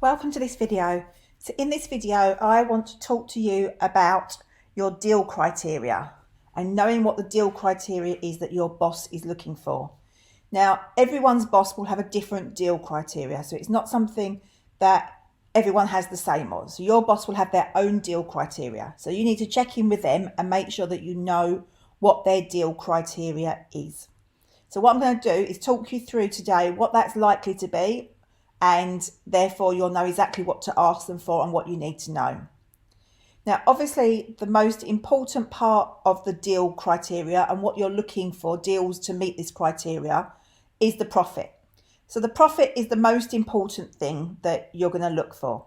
Welcome to this video. So in this video, I want to talk to you about your deal criteria and knowing what the deal criteria is that your boss is looking for. Now, everyone's boss will have a different deal criteria. So it's not something that everyone has the same on. So your boss will have their own deal criteria. So you need to check in with them and make sure that you know what their deal criteria is. So what I'm going to do is talk you through today what that's likely to be, and therefore you'll know exactly what to ask them for and what you need to know. Now, obviously, the most important part of the deal criteria and what you're looking for deals to meet this criteria is the profit. So the profit is the most important thing that you're going to look for,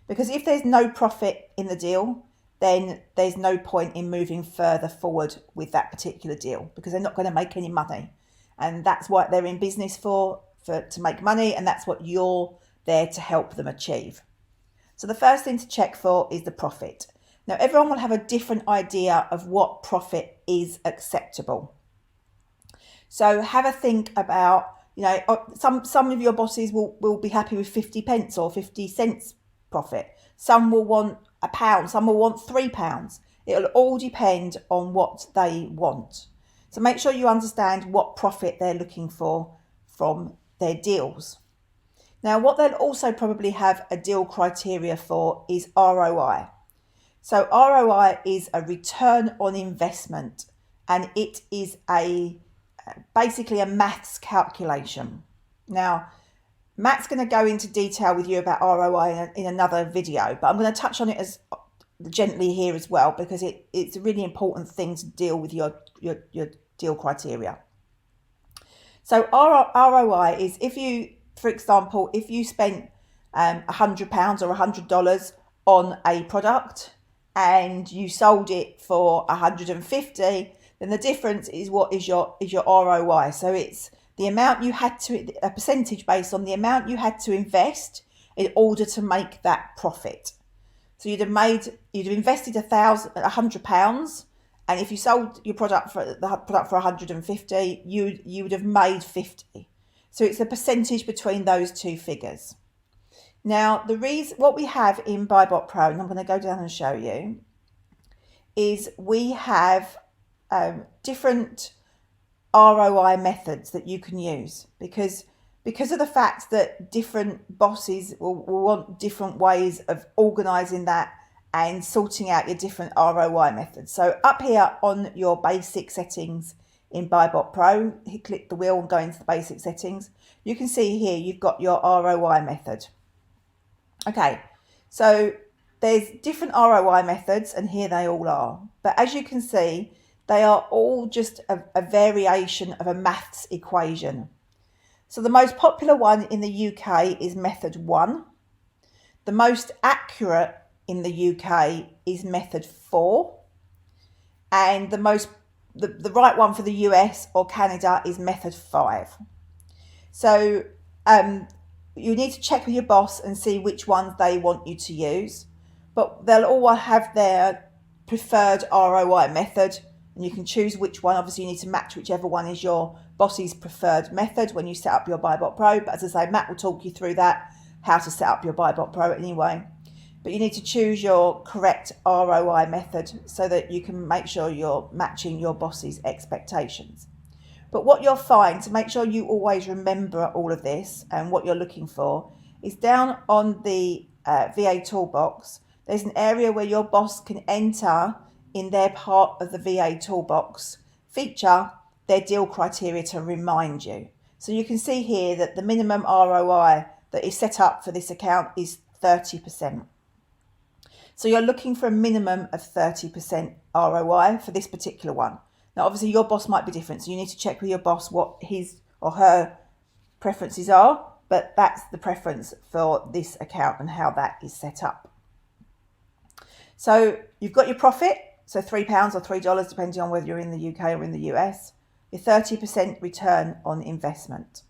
because if there's no profit in the deal, then there's no point in moving further forward with that particular deal, because they're not going to make any money. And that's what they're in business for to make money, and that's what you're there to help them achieve. So the first thing to check for is the profit. Now, everyone will have a different idea of what profit is acceptable. So have a think about, some of your bosses will be happy with 50 pence or 50 cents profit. Some will want £1, some will want £3. It'll all depend on what they want. So make sure you understand what profit they're looking for from their deals. Now, what they'll also probably have a deal criteria for is ROI. So ROI is a return on investment, and it is basically a maths calculation. Now, Matt's going to go into detail with you about ROI in another video, but I'm going to touch on it as gently here as well, because it's a really important thing to deal with your deal criteria. So ROI is for example, if you spent £100 or $100 on a product and you sold it for 150, then the difference is what is your ROI. So it's the amount you had to, a percentage based on the amount you had to invest in order to make that profit. So you'd have invested £100, and if you sold your product for 150, you would have made 50. So it's a percentage between those two figures. Now, what we have in BuyBotPro, and I'm going to go down and show you, is we have different ROI methods that you can use, because of the fact that different bosses will want different ways of organising that and sorting out your different ROI methods. So up here on your basic settings in BuyBotPro, you click the wheel and go into the basic settings. You can see here you've got your ROI method. Okay, so there's different ROI methods, and here they all are. But as you can see, they are all just a variation of a maths equation. So the most popular one in the UK is method 1. The most accurate in the UK is method 4. And the right one for the US or Canada is method 5. So you need to check with your boss and see which ones they want you to use. But they'll all have their preferred ROI method, and you can choose which one. Obviously, you need to match whichever one is your boss's preferred method when you set up your BuyBotPro. But as I say, Matt will talk you through that, how to set up your BuyBotPro anyway. But you need to choose your correct ROI method so that you can make sure you're matching your boss's expectations. But what you'll find, to make sure you always remember all of this and what you're looking for, is down on the VA toolbox, there's an area where your boss can enter in their part of the VA toolbox feature their deal criteria to remind you. So you can see here that the minimum ROI that is set up for this account is 30%. So you're looking for a minimum of 30% ROI for this particular one. Now, obviously, your boss might be different, so you need to check with your boss what his or her preferences are, but that's the preference for this account and how that is set up. So you've got your profit, so £3 or $3, depending on whether you're in the UK or in the US, your 30% return on investment.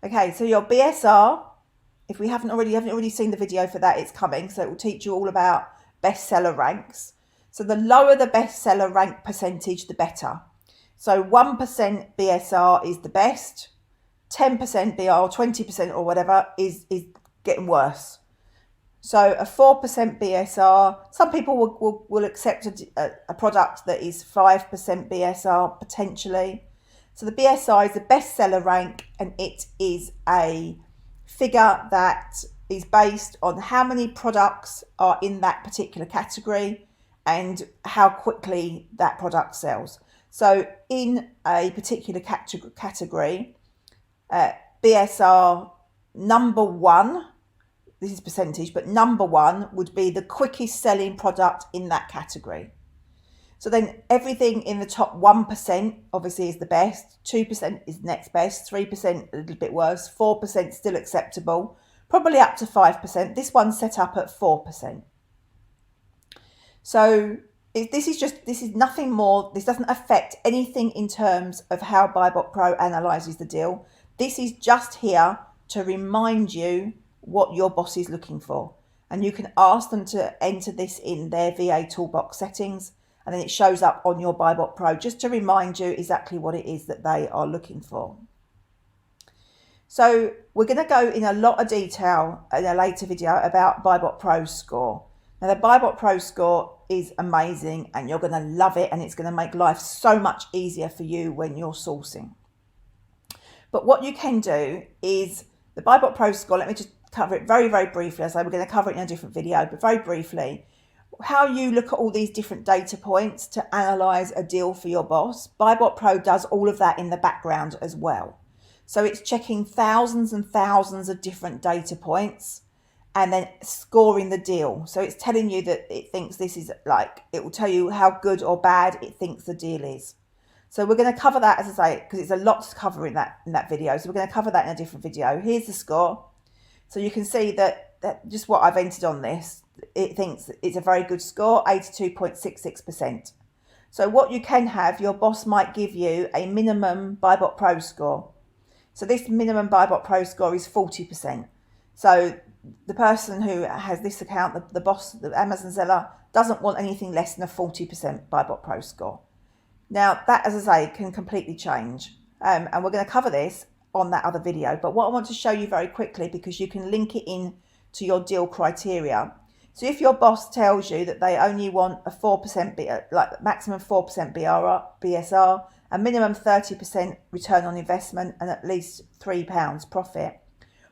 Okay, so your BSR, if you haven't already seen the video for that, it's coming. So it will teach you all about bestseller ranks. So the lower the bestseller rank percentage, the better. So 1% BSR is the best, 10% BR or 20% or whatever is getting worse. So a 4% BSR, some people will accept a product that is 5% BSR potentially. So the BSR is the bestseller rank, and it is a figure that is based on how many products are in that particular category and how quickly that product sells. So in a particular category, BSR number one, this is percentage, but number one would be the quickest selling product in that category. So then everything in the top 1% obviously is the best, 2% is next best, 3% a little bit worse, 4% still acceptable, probably up to 5%. This one's set up at 4%. So this is nothing more. This doesn't affect anything in terms of how BuyBotPro analyzes the deal. This is just here to remind you what your boss is looking for. And you can ask them to enter this in their VA toolbox settings, and then it shows up on your BuyBotPro just to remind you exactly what it is that they are looking for. So we're going to go in a lot of detail in a later video about BuyBotPro's score. Now the BuyBotPro score is amazing and you're going to love it, and it's going to make life so much easier for you when you're sourcing. But what you can do is the BuyBotPro score, let me just cover it very, very briefly. So we're going to cover it in a different video, but very briefly, how you look at all these different data points to analyze a deal for your boss. BuyBotPro does all of that in the background as well. So it's checking thousands and thousands of different data points and then scoring the deal. So it's telling you that it thinks this is it will tell you how good or bad it thinks the deal is. So we're going to cover that, as I say, because it's a lot to cover in that video. So we're going to cover that in a different video. Here's the score. So you can see that just what I've entered on this, it thinks it's a very good score, 82.66%. So what you can have, your boss might give you a minimum BuyBotPro score. So this minimum BuyBotPro score is 40%. So the person who has this account, the boss, the Amazon seller, doesn't want anything less than a 40% BuyBotPro score. Now that, as I say, can completely change. And we're going to cover this on that other video. But what I want to show you very quickly, because you can link it in to your deal criteria. So if your boss tells you that they only want a 4%, maximum 4% BSR, a minimum 30% return on investment, and at least £3 profit,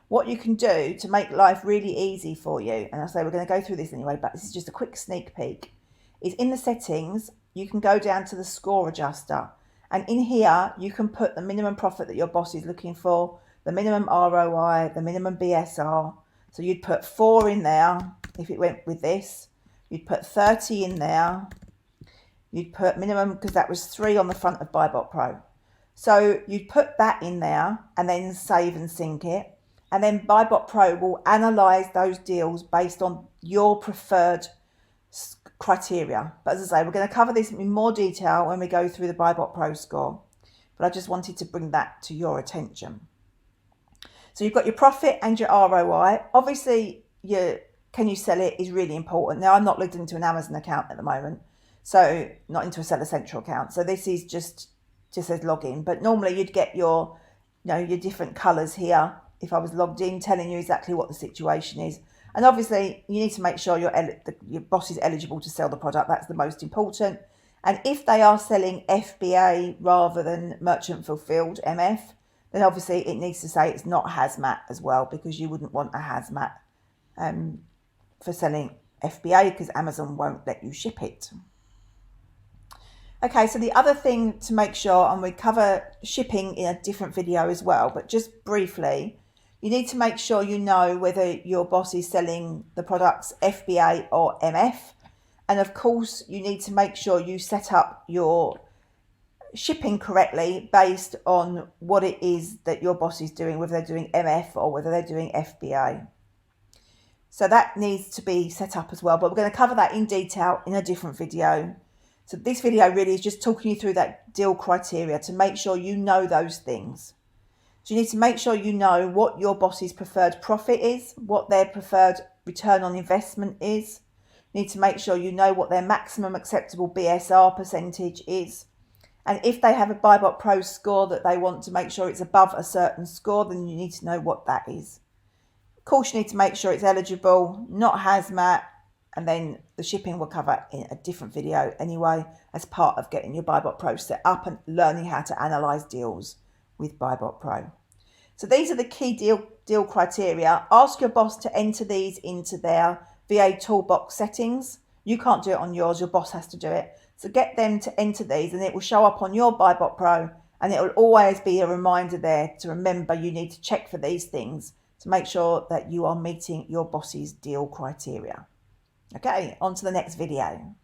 what you can do to make life really easy for you, and I say we're going to go through this anyway, but this is just a quick sneak peek, is in the settings, you can go down to the score adjuster. And in here, you can put the minimum profit that your boss is looking for, the minimum ROI, the minimum BSR. So you'd put 4 in there if it went with this. You'd put 30 in there. You'd put minimum, because that was 3 on the front of BuyBotPro. So you'd put that in there and then save and sync it. And then BuyBotPro will analyze those deals based on your preferred criteria. But as I say, we're going to cover this in more detail when we go through the BuyBotPro score. But I just wanted to bring that to your attention. So you've got your profit and your ROI. Obviously, can you sell it is really important. Now, I'm not logged into an Amazon account at the moment, so not into a Seller Central account. So this is just says login. But normally you'd get your different colours here if I was logged in, telling you exactly what the situation is. And obviously, you need to make sure your boss is eligible to sell the product. That's the most important. And if they are selling FBA rather than merchant fulfilled, MF, then obviously it needs to say it's not hazmat as well, because you wouldn't want a hazmat for selling FBA, because Amazon won't let you ship it. Okay, so the other thing to make sure, and we cover shipping in a different video as well, but just briefly, you need to make sure you know whether your boss is selling the products FBA or MF. And of course, you need to make sure you set up your shipping correctly based on what it is that your boss is doing, whether they're doing MF or whether they're doing FBA. So that needs to be set up as well, but we're going to cover that in detail in a different video. So this video really is just talking you through that deal criteria to make sure you know those things. So you need to make sure you know what your boss's preferred profit is, what their preferred return on investment is. You need to make sure you know what their maximum acceptable BSR percentage is. And if they have a BuyBotPro score that they want to make sure it's above a certain score, then you need to know what that is. Of course, you need to make sure it's eligible, not hazmat, and then the shipping we'll cover in a different video anyway, as part of getting your BuyBotPro set up and learning how to analyse deals with BuyBotPro. So these are the key deal criteria. Ask your boss to enter these into their VA toolbox settings. You can't do it on yours, your boss has to do it. So get them to enter these and it will show up on your BuyBotPro, and it will always be a reminder there to remember you need to check for these things to make sure that you are meeting your boss's deal criteria. Okay, on to the next video.